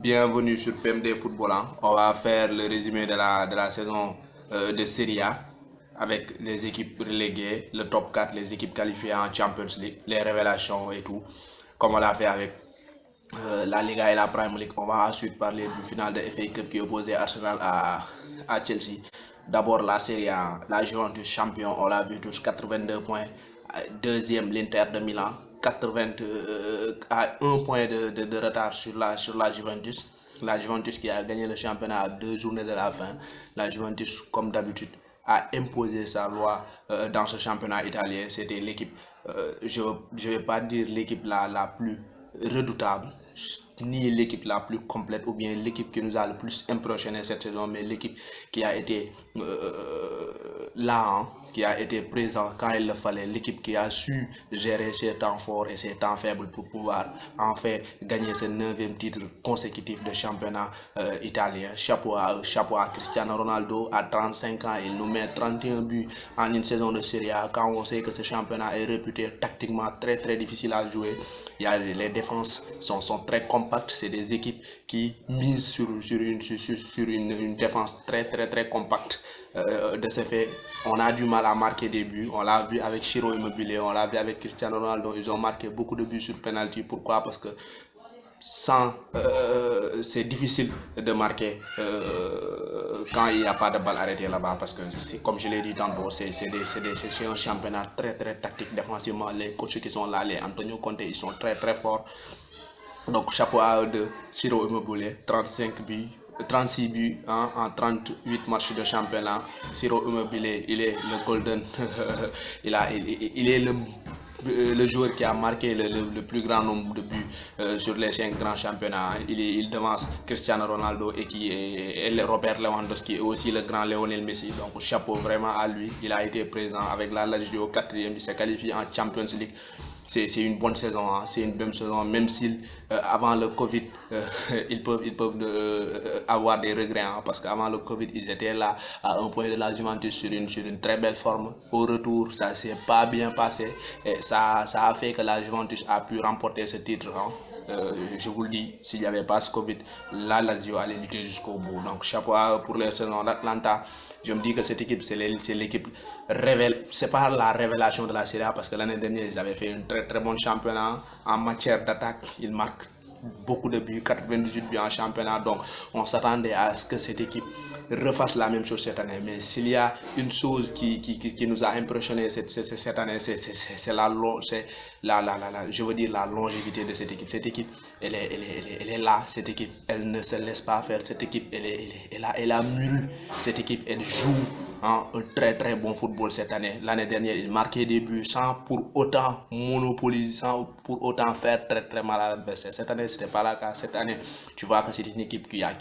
Bienvenue sur PMD Football, hein. On va faire le résumé de la saison de Serie A avec les équipes reléguées, le top 4, les équipes qualifiées en Champions League, les révélations et tout, comme on l'a fait avec la Liga et la Premier League. On va ensuite parler du final de FA Cup qui opposait Arsenal à Chelsea. D'abord la Serie A, la Juventus champion, on l'a vu tous, 82 points. Deuxième, l'Inter de Milan, 80 à 1 point de retard sur la Juventus. La Juventus qui a gagné le championnat à 2 journées de la fin. La Juventus, comme d'habitude, a imposé sa loi dans ce championnat italien. C'était l'équipe, je ne vais pas dire l'équipe la plus redoutable, ni l'équipe la plus complète ou bien l'équipe qui nous a le plus impressionné cette saison, mais l'équipe qui a été là, hein, qui a été présent quand il le fallait, l'équipe qui a su gérer ses temps forts et ses temps faibles pour pouvoir enfin gagner ce 9e titre consécutif de championnat italien. Chapeau à Cristiano Ronaldo. À 35 ans, il nous met 31 buts en une saison de Serie A quand on sait que ce championnat est réputé tactiquement très difficile à jouer. Les défenses sont très compactes, c'est des équipes qui misent sur une défense très compacte. De ce fait, on a du mal à marquer des buts. On l'a vu avec Ciro Immobile, on l'a vu avec Cristiano Ronaldo. Ils ont marqué beaucoup de buts sur penalty. Pourquoi? Parce que c'est difficile de marquer quand il n'y a pas de balle arrêtée là-bas, parce que comme je l'ai dit tantôt, c'est un championnat très tactique défensivement. Les coachs qui sont là, les Antonio Conte, ils sont très forts. Donc chapeau à eux de Ciro Immobile, 36 buts hein, en 38 matchs de championnat. Ciro Immobile, il est le golden il est le joueur qui a marqué le plus grand nombre de buts sur les 5 grands championnats. Il devance Cristiano Ronaldo et Robert Lewandowski et aussi le grand Lionel Messi. Donc chapeau vraiment à lui. Il a été présent avec la Lazio 4e, il s'est qualifié en Champions League. C'est une bonne saison, hein. C'est une bonne saison, même si avant le Covid, ils peuvent avoir des regrets, hein, parce qu'avant le Covid, ils étaient là à un point de la Juventus sur une très belle forme. Au retour, ça ne s'est pas bien passé et ça a fait que la Juventus a pu remporter ce titre, hein. Je vous le dis, s'il n'y avait pas ce Covid, la Lazio allait lutter jusqu'au bout. Donc chapeau pour les saisons d'Atlanta. Je me dis que cette équipe, c'est l'équipe c'est pas la révélation de la Serie A, parce que l'année dernière, ils avaient fait un très bon championnat en matière d'attaque. Ils marquent beaucoup de buts, 98 buts en championnat. Donc on s'attendait à ce que cette équipe refasse la même chose cette année. Mais s'il y a une chose qui nous a impressionné cette année, c'est la longévité de cette équipe. Cette équipe, elle est là. Cette équipe, elle ne se laisse pas faire. Cette équipe, elle a mûri. Cette équipe, elle joue un très bon football cette année. L'année dernière, il marquait des buts sans pour autant monopoliser, sans pour autant faire très mal à l'adversaire. Cette année, c'était pas le cas. Cette année, tu vois que c'est une équipe qui a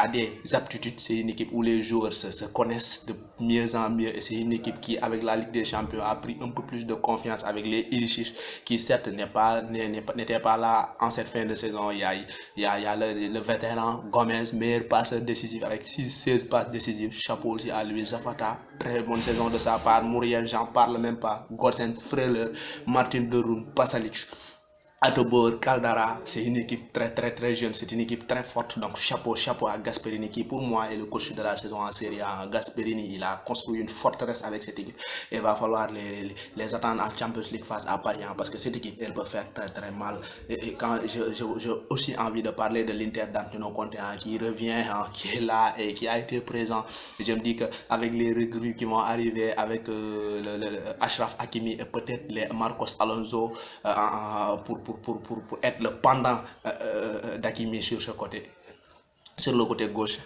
des aptitudes. C'est une équipe où les joueurs se connaissent de mieux en mieux. Et c'est une équipe qui, avec la Ligue des Champions, a pris un peu plus de confiance avec les Ilicic, qui certes n'était pas là en cette fin de saison. Il y a le vétéran Gomez, meilleur passeur décisif avec 16 passes décisives. Chapeau aussi à lui. Zapata, très bonne saison de sa part. Muriel, j'en parle même pas. Gossens, Freuler, Martin Deroun, Pasalic, Atobor, Caldara. C'est une équipe très jeune, c'est une équipe très forte. Donc chapeau à Gasperini, qui pour moi est le coach de la saison en Serie A. Gasperini, il a construit une forteresse avec cette équipe. Il va falloir les attendre en Champions League face à Paris, hein, parce que cette équipe, elle peut faire très mal. Et quand j'ai aussi envie de parler de l'Inter d'Antonio Conte, hein, qui revient, hein, qui est là et qui a été présent. Et je me dis qu'avec les recrues qui vont arriver, avec le Achraf Hakimi et peut-être les Marcos Alonso pour être le pendant d'Hakimi sur ce côté, sur le côté gauche,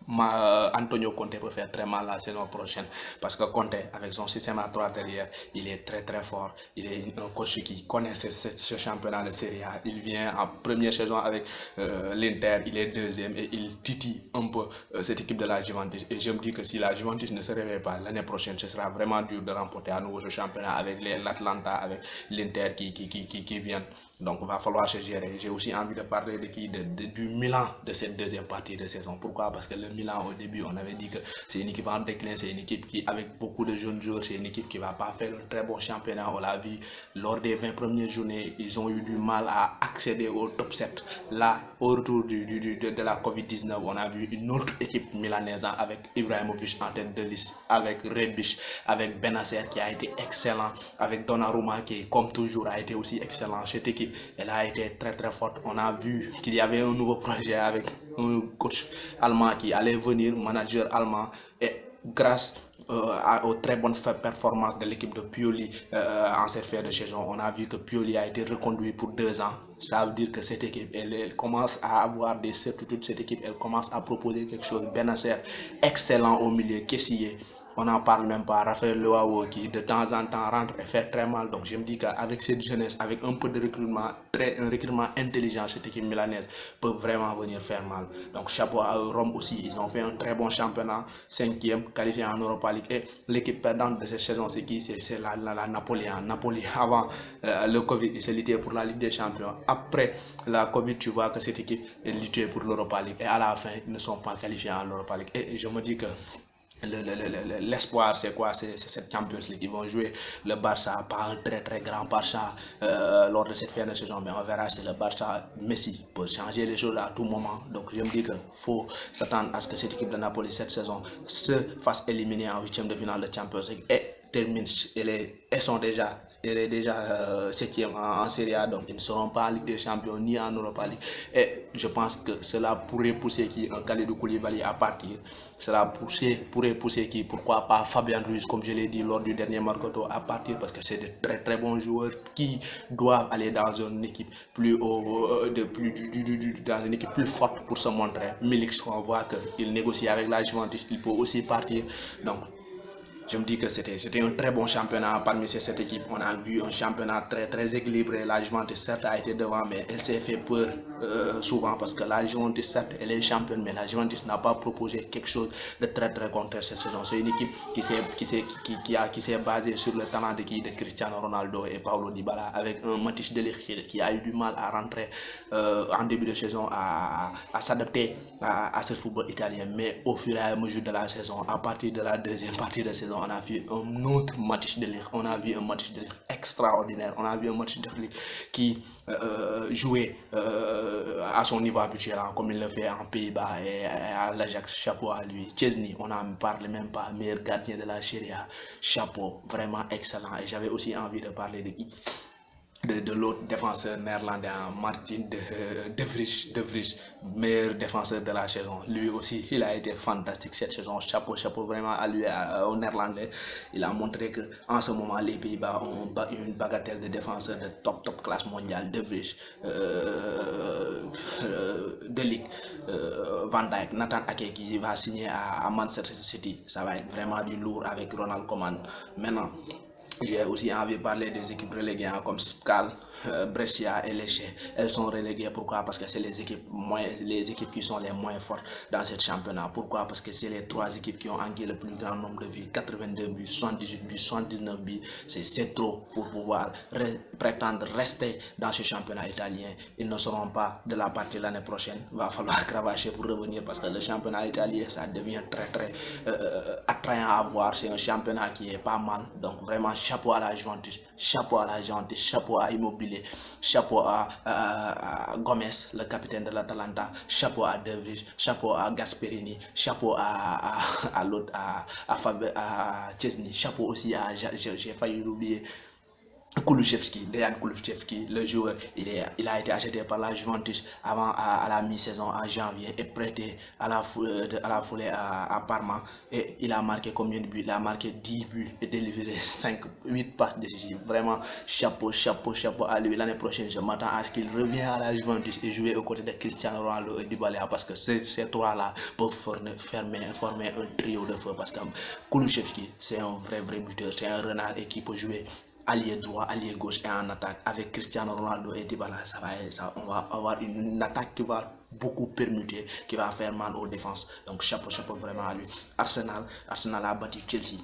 Antonio Conte peut faire très mal la saison prochaine, parce que Conte, avec son système à 3 derrière, il est très fort. Il est un coach qui connaît ce championnat de Serie A. Il vient en première saison avec l'Inter, il est 2e et il titille un peu cette équipe de la Juventus. Et je me dis que si la Juventus ne se réveille pas l'année prochaine, ce sera vraiment dur de remporter à nouveau ce championnat avec l'Atlanta, avec l'Inter qui viennent Donc, il va falloir se gérer. J'ai aussi envie de parler du Milan de cette deuxième partie de saison. Pourquoi? Parce que le Milan, au début, on avait dit que c'est une équipe en déclin, c'est une équipe qui, avec beaucoup de jeunes joueurs, c'est une équipe qui ne va pas faire un très bon championnat. On l'a vu lors des 20 premières journées, ils ont eu du mal à accéder au top 7. Là, au retour de la Covid-19, on a vu une autre équipe milanaise avec Ibrahimovic en tête de liste, avec Rebic, avec Benacer qui a été excellent, avec Donnarumma qui, comme toujours, a été aussi excellent. Cette équipe, elle a été très très forte. On a vu qu'il y avait un nouveau projet avec un coach allemand qui allait venir, manager allemand, et grâce aux très bonnes performances de l'équipe de Pioli en cette fin de saison, on a vu que Pioli a été reconduit pour 2 ans. Ça veut dire que cette équipe, elle commence à avoir des certitudes. Cette équipe, elle commence à proposer quelque chose. Benacer, excellent au milieu, Kessié. On n'en parle même pas. Raphaël Leao qui de temps en temps rentre et fait très mal. Donc je me dis qu'avec cette jeunesse, avec un peu de recrutement, un recrutement intelligent, cette équipe milanaise peut vraiment venir faire mal. Donc chapeau à Rome aussi. Ils ont fait un très bon championnat, 5e, qualifié en Europa League. Et l'équipe perdante de cette saison, c'est qui? C'est la Napoli. Napoli, avant le Covid, ils se luttaient pour la Ligue des Champions. Après la Covid, tu vois que cette équipe est luttée pour l'Europa League. Et à la fin, ils ne sont pas qualifiés en Europa League. Et je me dis que l'espoir, c'est quoi? C'est cette Champions League. Ils vont jouer le Barça, pas un très très grand Barça lors de cette fin de saison, mais on verra si le Barça Messi peut changer les choses à tout moment. Donc je me dis qu'il faut s'attendre à ce que cette équipe de Napoli cette saison se fasse éliminer en 8e de finale de Champions League et termine. Elle est déjà 7e en Serie A, donc ils ne seront pas en Ligue des Champions ni en Europa League. Et je pense que cela pourrait pousser un Kalidou Koulibaly à partir. Cela pourrait pousser pourquoi pas Fabien Ruiz, comme je l'ai dit lors du dernier Mercato, à partir, parce que c'est de très très bons joueurs qui doivent aller dans une équipe dans une équipe plus forte pour se montrer. Milik, on voit qu'il négocie avec la Juventus, il peut aussi partir. Donc je me dis que c'était un très bon championnat parmi ces 7 équipes. On a vu un championnat très très équilibré. La Juventus certes a été devant, mais elle s'est fait peur souvent parce que la Juventus certes elle est championne, mais la Juventus n'a pas proposé quelque chose de très très contraire cette saison. C'est une équipe qui s'est basée sur le talent de Cristiano Ronaldo et Paulo Dybala, avec un Matthijs de Ligt qui a eu du mal à rentrer en début de saison, à s'adapter à ce football italien. Mais au fur et à mesure de la saison, à partir de la deuxième partie de saison, on a vu un autre Matthijs de Ligt. On a vu un Matthijs de Ligt extraordinaire. On a vu un Matthijs de Ligt qui jouait à son niveau habituel, comme il le fait en Pays-Bas et à l'Ajax. Chapeau à lui. Chesney, on n'en parle même pas, meilleur gardien de la Serie A. Chapeau, vraiment excellent. Et j'avais aussi envie de parler de l'autre défenseur néerlandais, Martin de Vries, meilleur défenseur de la saison. Lui aussi, il a été fantastique cette saison. Chapeau vraiment à lui, au néerlandais. Il a montré que en ce moment, les Pays-Bas ont une bagatelle de défenseurs de top classe mondiale. De Vries, De Ligt, Van Dijk, Nathan Ake qui va signer à Manchester City. Ça va être vraiment du lourd avec Ronald Koeman. Maintenant, j'ai aussi envie de parler des équipes reléguées comme Spal, Brescia et Lecce. Elles sont reléguées. Pourquoi? Parce que c'est les équipes qui sont les moins fortes dans ce championnat. Pourquoi? Parce que c'est les 3 équipes qui ont enquis le plus grand nombre de buts. 82 buts, 78 buts, 79 buts. C'est trop pour pouvoir prétendre rester dans ce championnat italien. Ils ne seront pas de la partie l'année prochaine. Il va falloir cravacher pour revenir parce que le championnat italien, ça devient très très attrayant à voir. C'est un championnat qui est pas mal. Donc vraiment, chapeau à la Juventus, chapeau à Immobilier, chapeau à Gomez, le capitaine de l'Atalanta, chapeau à De Vries, chapeau à Gasperini, chapeau à Chesney, chapeau aussi à, j'ai failli l'oublier, Dejan Kulusevski, le joueur, il a été acheté par la Juventus avant à la mi-saison en janvier et prêté à la foulée à Parma. Et il a marqué combien de buts? Il a marqué 10 buts et délivré 8 passes décisives. Vraiment, chapeau à lui. L'année prochaine, je m'attends à ce qu'il revienne à la Juventus et jouer aux côtés de Cristiano Ronaldo et Dybala parce que ces 3-là peuvent former un trio de feu parce que Kulusevski, c'est un vrai buteur, c'est un renard et qui peut jouer allié droit, allié gauche et en attaque. Avec Cristiano Ronaldo et Dybala, on va avoir une attaque qui va beaucoup permuter, qui va faire mal aux défenses. Donc chapeau vraiment à lui. Arsenal a battu Chelsea.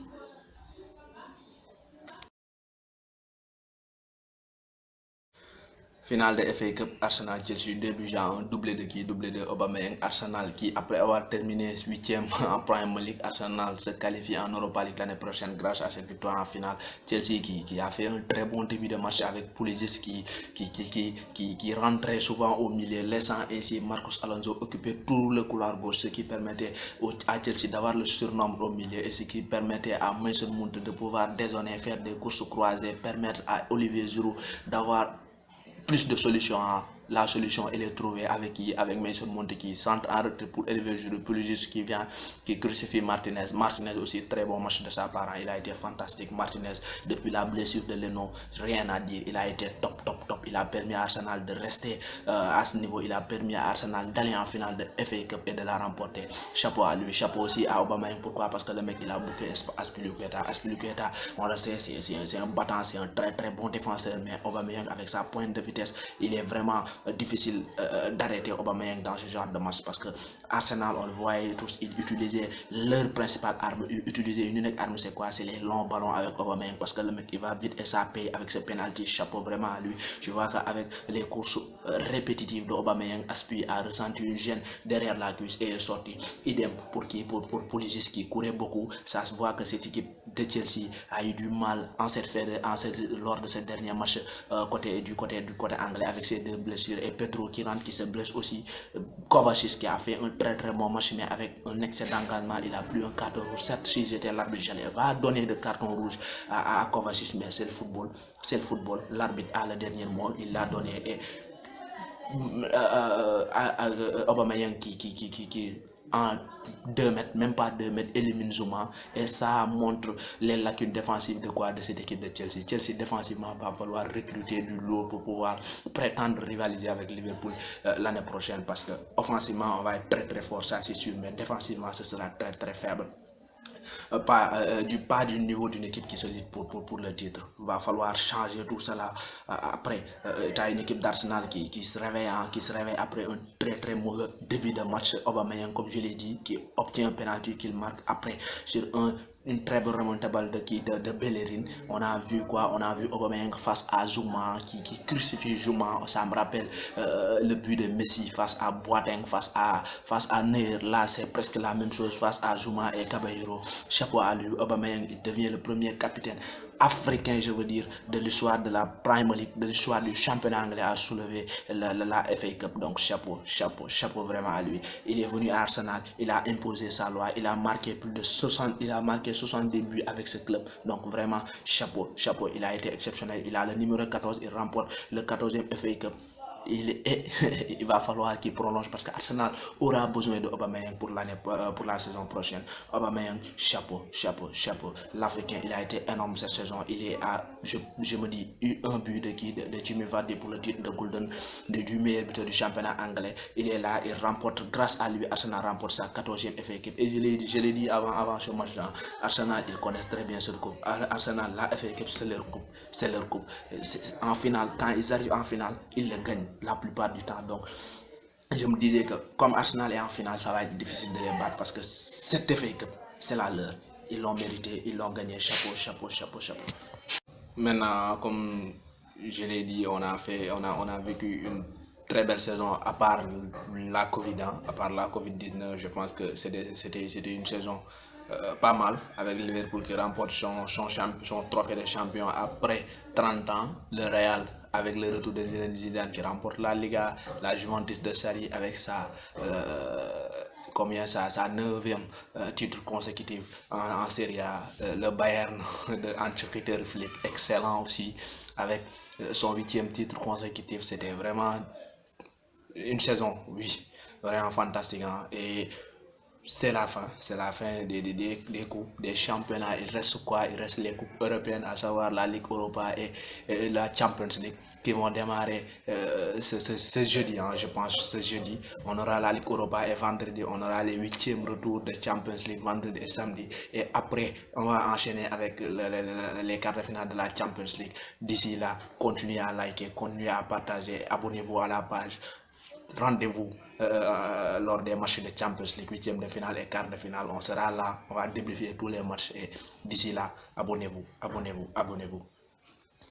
Finale de FA Cup, Arsenal Chelsea, 2 buts à 1, doublé de Aubameyang. Arsenal qui, après avoir terminé 8e en Premier League, Arsenal se qualifie en Europa League l'année prochaine grâce à cette victoire en finale. Chelsea qui a fait un très bon début de match avec Pulisic qui rentrait souvent au milieu, laissant ainsi Marcos Alonso occuper tout le couloir gauche, ce qui permettait à Chelsea d'avoir le surnombre au milieu et ce qui permettait à Mason Mount de pouvoir dézonner, faire des courses croisées, permettre à Olivier Giroud d'avoir plus de solutions. La solution elle est trouvée avec Mason Mount qui centre en retrait pour élever Giroud, Pulisic qui crucifie Martinez. Martinez aussi très bon match de sa part, il a été fantastique. Martinez depuis la blessure de Leno, rien à dire, il a été top. Il a permis à Arsenal de rester à ce niveau, il a permis à Arsenal d'aller en finale de FA Cup et de la remporter. Chapeau à lui, chapeau aussi à Aubameyang. Pourquoi? Parce que le mec il a bouffé Azpilicueta, on le sait, c'est un battant, c'est un très bon défenseur, mais Aubameyang avec sa pointe de vitesse, il est vraiment difficile d'arrêter Aubameyang dans ce genre de match parce que Arsenal, on le voyait tous, ils utilisaient leur principale arme, utiliser une unique arme, c'est quoi? C'est les longs ballons avec Aubameyang parce que le mec il va vite et ça paye avec ses penalties. Chapeau vraiment à lui. Je vois qu'avec les courses répétitives d'Aubameyang, Aspi a ressenti une gêne derrière la cuisse et est sorti. Idem pour Pulisic qui courait beaucoup. Ça se voit que cette équipe de Chelsea a eu du mal lors de ce dernier match du côté anglais avec ses 2 blessures et Pedro qui se blesse aussi. Kovacic qui a fait un très bon match mais avec un excès d'engagement, il a pris un carton rouge. Certes, si j'étais l'arbitre, j'allais pas donner de carton rouge à Kovacic, mais c'est le football. L'arbitre a le dernier mot, il l'a donné et Aubameyang qui en 2 mètres, même pas 2 mètres, élimine Zouma et ça montre les lacunes défensives de cette équipe de Chelsea. Chelsea défensivement va falloir recruter du lot pour pouvoir prétendre rivaliser avec Liverpool l'année prochaine parce que offensivement on va être très fort, ça c'est sûr, mais défensivement ce sera très faible. Pas du niveau d'une équipe qui se lutte pour le titre. Il va falloir changer tout cela après. Tu as une équipe d'Arsenal qui se réveille après un très mauvais début de match. Aubameyang, comme je l'ai dit, qui obtient un penalty qu'il marque après sur une très bonne remontable de Bellerin. On a vu Aubameyang face à Zouma qui crucifie Zouma. Ça me rappelle le but de Messi face à Boateng, face à Neuer. Là c'est presque la même chose face à Zouma et Caballero. Chapeau à lui. Aubameyang il devient le premier capitaine africain, je veux dire, de l'histoire de la Premier League, de l'histoire du championnat anglais à soulever la FA Cup. Donc chapeau vraiment à lui. Il est venu à Arsenal, il a imposé sa loi, il a marqué 70 buts avec ce club. Donc vraiment chapeau, il a été exceptionnel. Il a le numéro 14, il remporte le 14e FA Cup. Il va falloir qu'il prolonge parce qu'Arsenal aura besoin de Aubameyang pour la saison prochaine. Aubameyang, chapeau. L'Africain, il a été énorme cette saison. Il est à, je me dis, un but de Jimmy Vardy pour le titre de Golden, du meilleur buteur du championnat anglais. Il est là, il remporte, grâce à lui, Arsenal remporte sa 14e FA Cup. Et je l'ai dit avant ce match-là, Arsenal, ils connaissent très bien cette coupe. Arsenal, la FA Cup, c'est leur coupe. En finale, quand ils arrivent en finale, ils le gagnent la plupart du temps. Donc je me disais que comme Arsenal est en finale, ça va être difficile de les battre parce que cette FA Cup c'est la leur, ils l'ont mérité, ils l'ont gagné. Chapeau. Maintenant, comme je l'ai dit, on a vécu une très belle saison à part la Covid-19. Je pense que c'était une saison pas mal avec Liverpool qui remporte son trophée de champion après 30 ans. Le Real avec le retour de Zidane qui remporte la Liga, la Juventus de Sarri avec sa 9e titre consécutif en Serie A, le Bayern de Hans-Dieter Flick, excellent aussi avec son 8e titre consécutif. C'était vraiment une saison, oui, vraiment fantastique, hein? Et c'est la fin des coupes, des championnats. Il reste quoi? Il reste les coupes européennes, à savoir la Ligue Europa et la Champions League qui vont démarrer ce jeudi, hein, je pense. Ce jeudi, on aura la Ligue Europa et vendredi, on aura les 8e retours de Champions League vendredi et samedi. Et après, on va enchaîner avec les quarts de finale de la Champions League. D'ici là, continuez à liker, continuez à partager, abonnez-vous à la page. Rendez-vous lors des matchs de Champions League, 8e de finale et quart de finale. On sera là, on va débriefer tous les matchs et d'ici là, abonnez-vous.